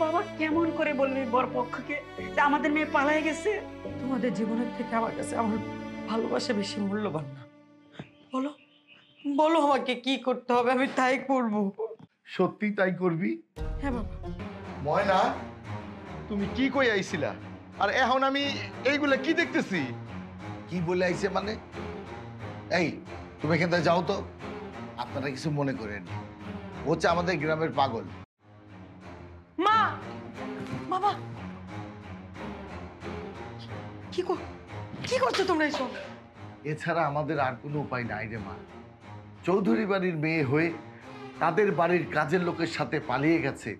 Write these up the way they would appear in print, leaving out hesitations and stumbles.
বাবা কেমন করে বলবি বরপক্ষকে যে আমাদের মেয়ে পালায় গেছে? তোমাদের জীবনের থেকে আমার কাছে আমার ভালোবাসা বেশি মূল্যবান না। বলো বলো আমাকে কি করতে হবে, আমি তাই করব। সত্যি তাই করবি? হ্যাঁ বাবা। ময়না, তুমি কি কই আইছিলা? আর এখন আমি এইগুলা কি দেখতেছি? কি বলে আইছে মানে? এই তুমি এখান থেকে যাও তো। আপনারা কিছু মনে করেন, ও হচ্ছে আমাদের গ্রামের পাগল। মা, বাবা, কি করছো তোমরা এসব? এছাড়া আমাদের আর কোনো উপায় নাই রে মা। চৌধুরী বাড়ির মেয়ে হয়ে তাদের বাড়ির কাজের লোকের সাথে পালিয়ে গেছে,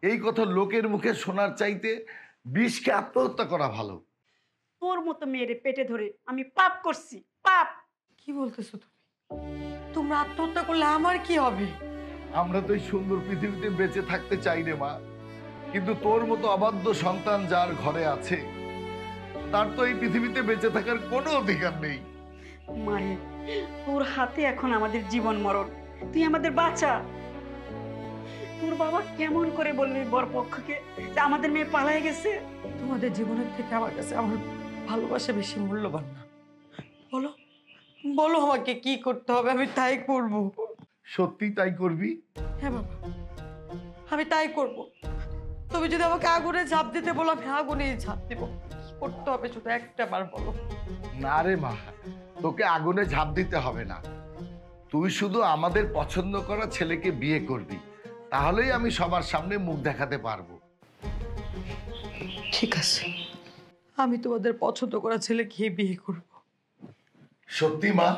এই কথা লোকের মুখে শোনার চাইতে বিষকে আত্মহত্যা করা ভালো। তোর মতো মেয়েরে পেটে ধরে আমি পাপ করছি, পাপ। কি বলতেছো তুমি? তোমরা আত্মহত্যা করলে আমার কি হবে? আমরা তো এই সুন্দর পৃথিবীতে বেঁচে থাকতে চাই রে মা, কিন্তু তোর মতো অবাধ্য সন্তান যার ঘরে আছে তার তো এই পৃথিবীতে বেঁচে থাকার কোনো অধিকার নেই। মারে, তোর হাতে এখন আমাদের জীবন মরণ, তুই আমাদের বাঁচা। তোর বাবা কেমন করে বলবি বরপক্ষকে যে আমাদের মেয়ে পালায় গেছে? তোমাদের জীবনের থেকে আমার কাছে আমার ভালোবাসা বেশি মূল্যবান না। বলো বলো আমাকে কি করতে হবে, আমি তাই করব। সত্যি তাই করবি? হ্যাঁ বাবা, আমি তাই করব। তুমি যদি আমাকে আগুনে ঝাঁপ দিতে বলো, আমি আগুনেই ঝাঁপ দিব। কি করতে হবে শুধু একটা বার বলো। না রে মা, তোকে আগুনে ঝাঁপ দিতে হবে না। তুই শুধু আমাদের পছন্দ করা ছেলেকে বিয়ে করবি, তাহলেই আমি সবার সামনে মুখ দেখাতে পারবো। ঠিক আছে, আমি তোমাদের পছন্দ করা ছেলেকে বিয়ে করব। সত্যি মা?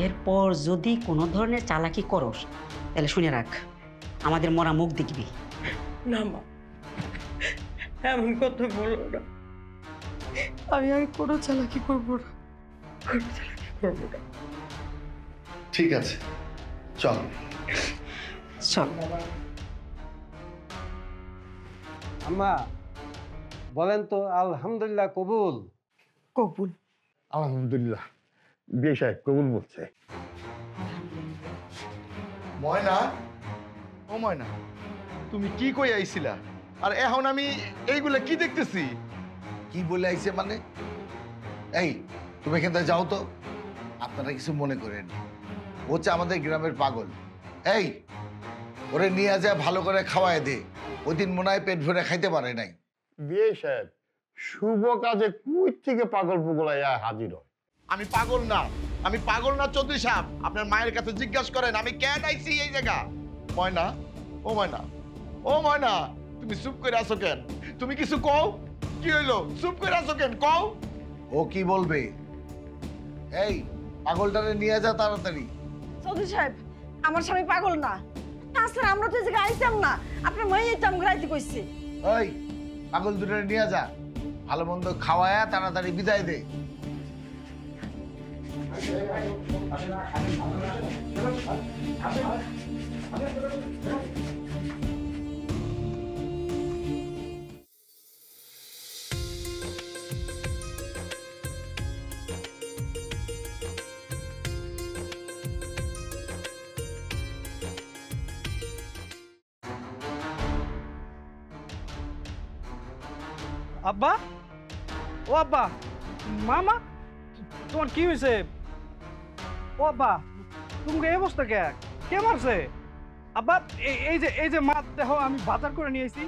এরপর যদি কোনো ধরনের চালাকি করস তাহলে শুনে রাখ, আমাদের মরা মুখ দেখবি। না মা, এমন কথা বলো না। আমি আর কোনো চালাকি করবো না, কোনো চালাকি করবো না। ঠিক আছে, চল। চল। আম্মা বলেন তো, আলহামদুলিল্লাহ কবুল? কবুল। আলহামদুলিল্লাহ, বিয়ে সাহেব কবুল বলছে। ময়না, ও ময়না, তুমি কি কই আইছিলা? আর এখন আমি এইগুলা কি দেখতেছি? কি বলে আইছে মানে? এই তুমি এখান থেকে যাও তো। আপনারা কিছু মনে করেন, ও হচ্ছে আমাদের গ্রামের পাগল। এই ওরে নিয়ে যা, ভালো করে খাওয়ায় দে। ওই দিন মনে হয় পেট ভরে খাইতে পারে নাই। বিয়ে সাহেব, শুভ কাজে কুই থেকে পাগল পুগলাইয়া হাজির হয়। আমি পাগল না, আমি পাগল না চৌধুরী সাহেব। আপনার মায়ের কাছে জিজ্ঞাসা করেন আমি কেন আইছি এই জায়গা। ময়না, ও ময়না, ও ময়না, তুমি চুপ করে আছো কেন? তুমি কিছু কও। কি হইলো? চুপ করে আছো কেন? কও। ও কি বলবে? এই পাগলটারে নিয়ে যা তাড়াতাড়ি। চৌধুরী সাহেব, আমার স্বামী পাগল না। তাছাড়া আমরা তো এই জায়গায় আইতাম না, আপনার মাইয়াই তো আমাকে রাইতে কইছে। ওই পাগল দুটারে নিয়ে যা, ভালো মন্দ খাওয়ায়া তাড়াতাড়ি বিদায় দে। আব্বা, ও আব্বা, মামা, তোমার কি হয়েছে? ও আব্বা, তুমি এই অবস্থা কে মারছে? আব্বা, এই যে মাছ দেখো আমি বাজার করে নিয়ে এসেছি।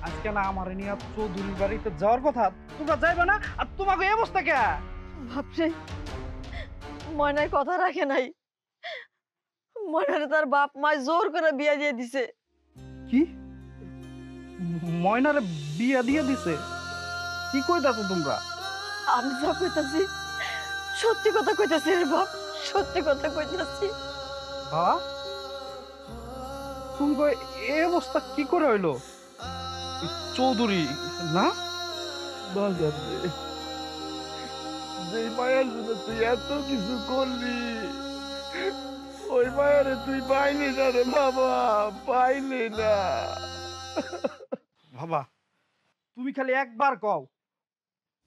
আজকে না আমার নিয়ে চৌধুরীর বাড়িতে যাওয়ার কথা, তোমরা যাইবে না? আর তোমাকে এই অবস্থা কে? বাপরে, ময়নার কথা রাখে নাই। ময়নারে তার বাপ মা জোর করে বিয়া দিয়ে দিছে। কি? ময়নারে বিয়া দিয়ে দিছে? কি কইতাছো তোমরা? আমি যা কইতাছি সত্যি কথা কইতাছি রে বাপ, সত্যি কথা কইতাছি। বাবা, তুমি এই অবস্থা কি করে হইলো? চৌধুরী না? বাজার রে, যে মায়ের জন্য তুই এত কিছু করলি, ওই মায়ের তুই পাইলি না রে বাবা, পাইলি না। বাবা, তুমি খালি একবার কও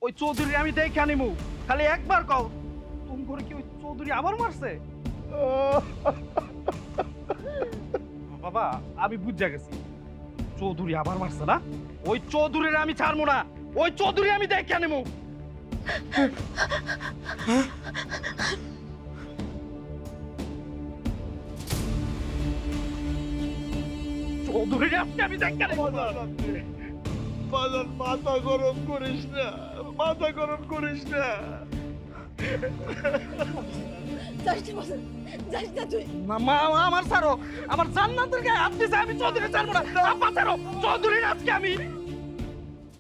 ওই চৌধুরী আমি দেখে আনিমু, খালি একবার কও। তুমি করে কি ওই চৌধুরী আবার মারছে? বাবা আমি বুঝা গেছি চৌধুরী আবার মারছে না ওই চৌধুরীর আমি ছাড়বো না ওই চৌধুরী আমি দেখে নেবো চৌধুরীর আজকে আমি দেখে নেবো বাজান মাথা গরম করিস না, মাথা গরম করিস না। যাস না বাজান, যাস না তুই। মা আমার ছাড়ো আমার জান্নাতের গায়ে হাত দিছে আমি চৌধুরী ছাড়বো না আব্বা ছাড়ো চৌধুরীর আজকে আমি